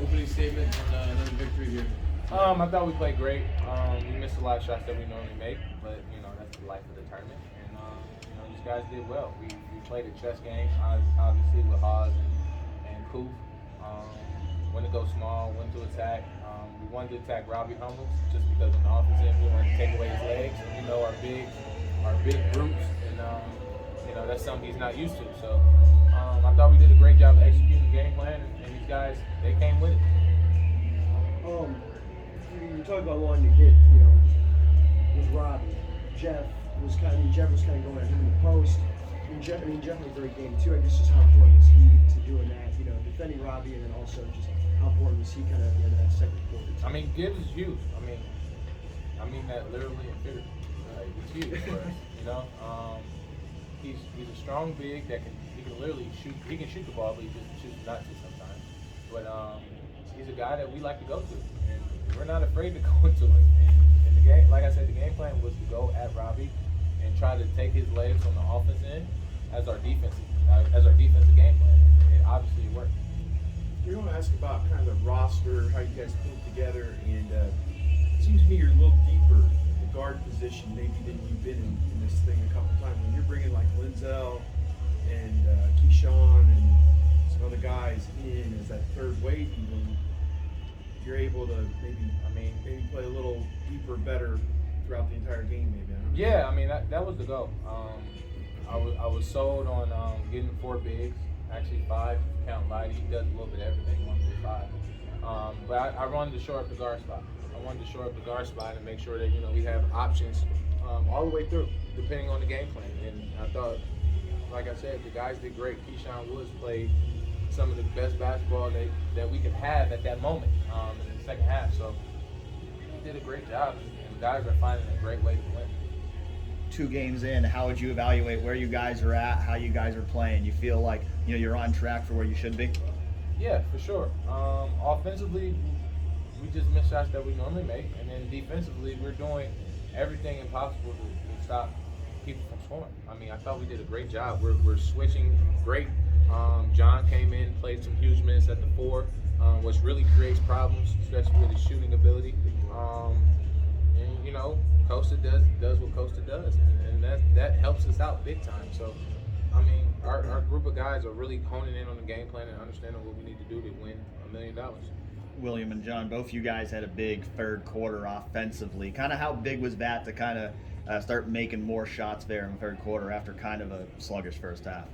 Opening statement on another victory here. I thought we played great. We missed a lot of shots that we normally make, but that's the life of the tournament. And these guys did well. We played a chess game, obviously with Haas and Koof. When to go small, when to attack. We wanted to attack Robbie Hummels just because on the offense end we wanted to take away his legs, and we know our big brutes, and that's something he's not used to. So I thought we did a great job of executing the game plan, and these guys, they came with it. You talk about wanting to get, with Robbie. Jeff was kind of going at him in the post. Jeff had a great game too. I guess just how important was he to doing that, defending Robbie, and then also just how important was he kind of at the end of that second quarter too? I mean, Gibbs is huge. I mean that literally and figuratively. He's huge for us, He's a strong big that he can literally shoot. He can shoot the ball, but he just chooses not to sometimes. But he's a guy that we like to go to, and we're not afraid to go into it. And the game, like I said, the game plan was to go at Robbie and try to take his legs on the offense end as our defensive game plan. And obviously it worked. We're going to ask about kind of the roster, how you guys put it together, and it seems to me you're a little deeper at the guard position maybe than you've been in this thing a couple times. When you're bringing like Linzel and Keyshawn and some other guys in as that third wave, even you're able to maybe play a little deeper, better throughout the entire game, maybe. Yeah, I mean that was the goal. I was sold on getting 4 bigs, actually 5. Count Lighty, he does a little bit of everything. 1 through 5. But I wanted to shore up the guard spot. I wanted to shore up the guard spot and make sure that we have options all the way through, depending on the game plan. And I thought, like I said, the guys did great. Keyshawn Woods played some of the best basketball that we could have at that moment in the second half. So he did a great job, and the guys are finding a great way to win. 2 games in, how would you evaluate where you guys are at, how you guys are playing? You feel like you're on track for where you should be? Yeah, for sure. Offensively, we just miss shots that we normally make, and then defensively, we're doing everything impossible to stop people from scoring. I mean, I thought we did a great job. We're switching great. Jon came in, played some huge minutes at the 4, which really creates problems, especially with his shooting ability. And Costa does what Costa does, and that helps us out big time. So, I mean, our group of guys are really honing in on the game plan and understanding what we need to do to win $1 million. William and John, both you guys had a big third quarter offensively. Kind of how big was that to kind of start making more shots there in the third quarter after kind of a sluggish first half?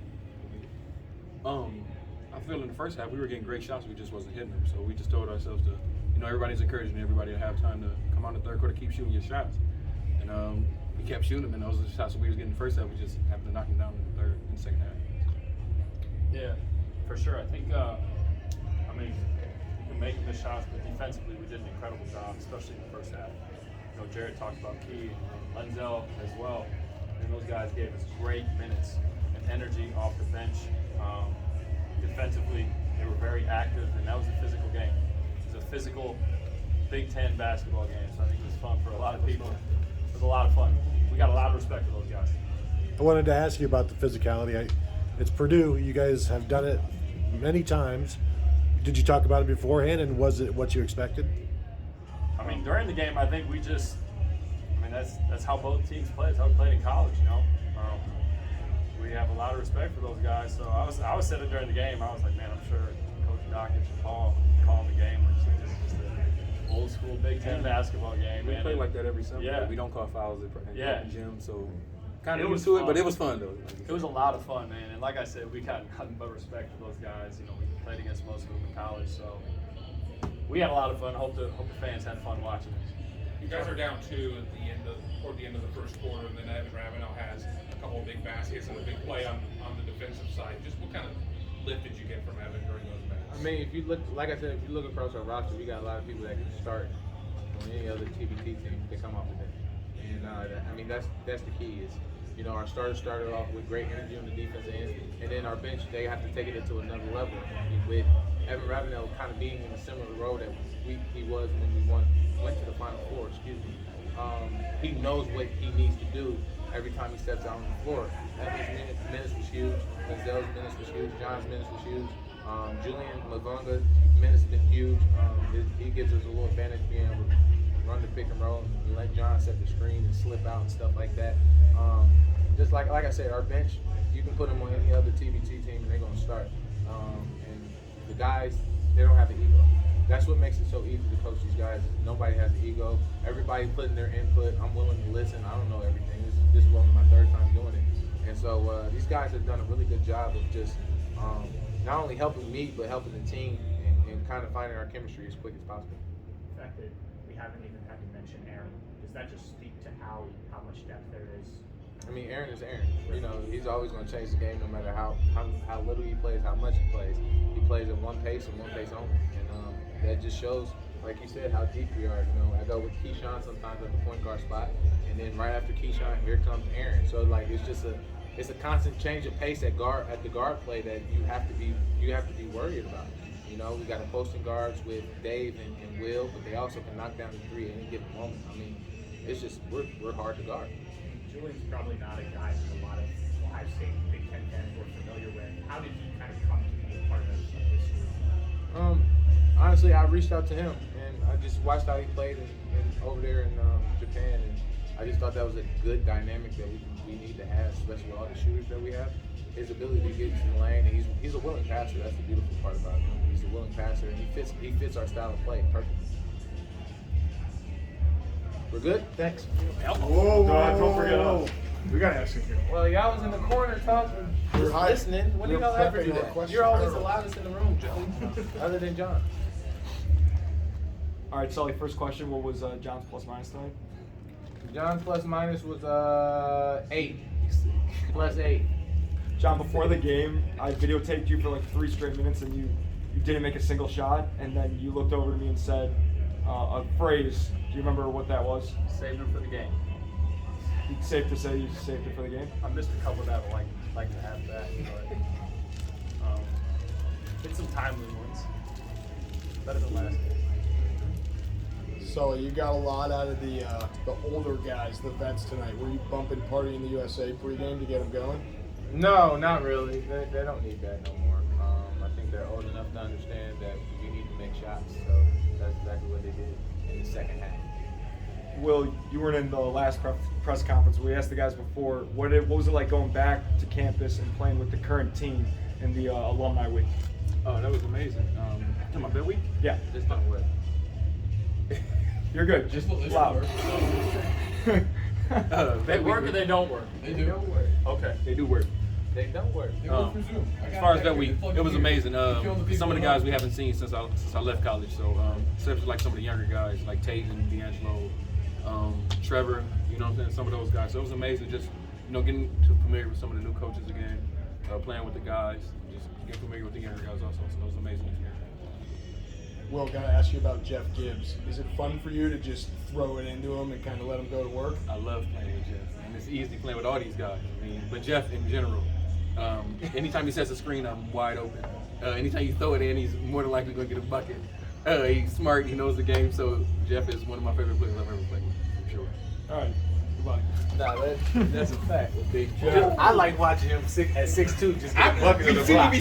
I feel in the first half we were getting great shots, we just wasn't hitting them. So we just told ourselves to, everybody's encouraging everybody to have time to come out in the third quarter, keep shooting your shots. And we kept shooting them, and those were the shots that we was getting in the first half. We just happened to knock them down in the second half. Yeah, for sure. I think, we can make the shots, but defensively we did an incredible job, especially in the first half. Jared talked about Key and Lenzel as well, and those guys gave us great minutes and energy off the bench. Defensively, they were very active, and that was a physical game. It was a physical Big Ten basketball game, so I think it was fun for a lot of people. It was a lot of fun. We got a lot of respect for those guys. I wanted to ask you about the physicality. It's Purdue. You guys have done it many times. Did you talk about it beforehand, and was it what you expected? I mean, during the game, I think we just – that's how both teams play. It's how we played in college, We have a lot of respect for those guys. So I was sitting during the game. I was like, man, I'm sure Coach Dockich and Paul calling the game. It's just an old school Big Ten basketball game. We play like that every summer. Yeah. We don't call fouls in the gym, so kind It of was used to it, fun. but it was fun though. It was a lot of fun, man. And like I said, we got nothing but respect for those guys. We played against most of them in college, so we had a lot of fun. Hope the fans had fun watching it. You guys are down 2 toward the end of the first quarter, and then Evan Ravenel has a couple of big baskets and a big play on the defensive side. Just what kind of lift did you get from Evan during those minutes? I mean, if you look, like I said, if you look across our roster, we got a lot of people that can start on any other TBT team that come off the bench. And that's the key is, our starters started off with great energy on the defensive end, and then our bench, they have to take it to another level. With Evan Ravenel kind of being in a similar role that he was when we went to the Final Four, he knows what he needs to do every time he steps out on the floor. Evan's minutes was huge. Lenzel's minutes was huge. Jon's minutes was huge. Julian Mavunga, minutes have been huge. He gives us a little advantage being able to run the pick and roll and let John set the screen and slip out and stuff like that. Just like I said, our bench, you can put them on any other TBT team and they're going to start. And the guys, they don't have an ego. That's what makes it so easy to coach these guys. Nobody has an ego. Everybody putting their input. I'm willing to listen. I don't know everything. This is only my third time doing it. And so these guys have done a really good job of just not only helping me, but helping the team and kind of finding our chemistry as quick as possible. The fact that we haven't even had to mention Aaron, does that just speak to how much depth there is? I mean, Aaron is Aaron. You know, he's always going to change the game no matter how little he plays, how much he plays. He plays at one pace and one pace only. And that just shows, like you said, how deep we are. You know, I go with Keyshawn sometimes at the point guard spot, and then right after Keyshawn, here comes Aaron. So like it's a constant change of pace at the guard play that you have to be worried about. You know, we got opposing guards with Dave and Will, but they also can knock down the three at any given moment. I mean, it's just we're hard to guard. Julian's probably not a guy that a lot of Ohio State Big Ten fans were familiar with. How did he kind of come to be a part of this group? Honestly, I reached out to him and I just watched how he played over there in Japan, and I just thought that was a good dynamic that we need to have, especially with all the shooters that we have. His ability to get into the lane, and he's a willing passer. That's the beautiful part about him. He's a willing passer, and he fits our style of play perfectly. We're good? Thanks. Whoa, don't forget us. We got to ask you. Well, y'all was in the corner talking, just listening. When did y'all ever do that? You're always the loudest in the room, Joe, other than John. All right, Sully, first question, what was John's plus minus tonight? John's plus minus was 8. Plus 8. John, before the game, I videotaped you for like 3 straight minutes and you didn't make a single shot, and then you looked over to me and said a phrase. Do you remember what that was? Saved him for the game. It's safe to say you saved it for the game? I missed a couple that I like to have that, but hit some timely ones. Better than last game. So you got a lot out of the older guys, the vets tonight. Were you bumping Party in the USA pregame to get them going? No, not really. They don't need that no more. I think they're old enough to understand that you need to make shots. So that's exactly what they did in the second half. Will, you weren't in the last press conference. We asked the guys before, what was it like going back to campus and playing with the current team in the alumni week? Oh, that was amazing. Talking about bid week? Yeah. Just don't work. You're good. Just loud. They work or they don't work? They do. Okay. They do work. They don't work. They work for Zoom. As far as that week, it was amazing. Some of the guys we haven't seen since I left college. So, especially like some of the younger guys, like Tate and D'Angelo, Trevor. You know what I'm saying? Some of those guys. So it was amazing, just getting familiar with some of the new coaches again, playing with the guys, just getting familiar with the younger guys also. So it was an amazing experience. Will, gotta ask you about Jeff Gibbs. Is it fun for you to just throw it into him and kind of let him go to work? I love playing with Jeff, and it's easy playing with all these guys. I mean, but Jeff in general. Anytime he sets a screen, I'm wide open. Anytime you throw it in, he's more than likely going to get a bucket. He's smart. He knows the game. So Jeff is one of my favorite players I've ever played with, for sure. All right. Goodbye. Nah, that's a fact with Big Jeff. I like watching him at 6'2", just get a bucket on the block.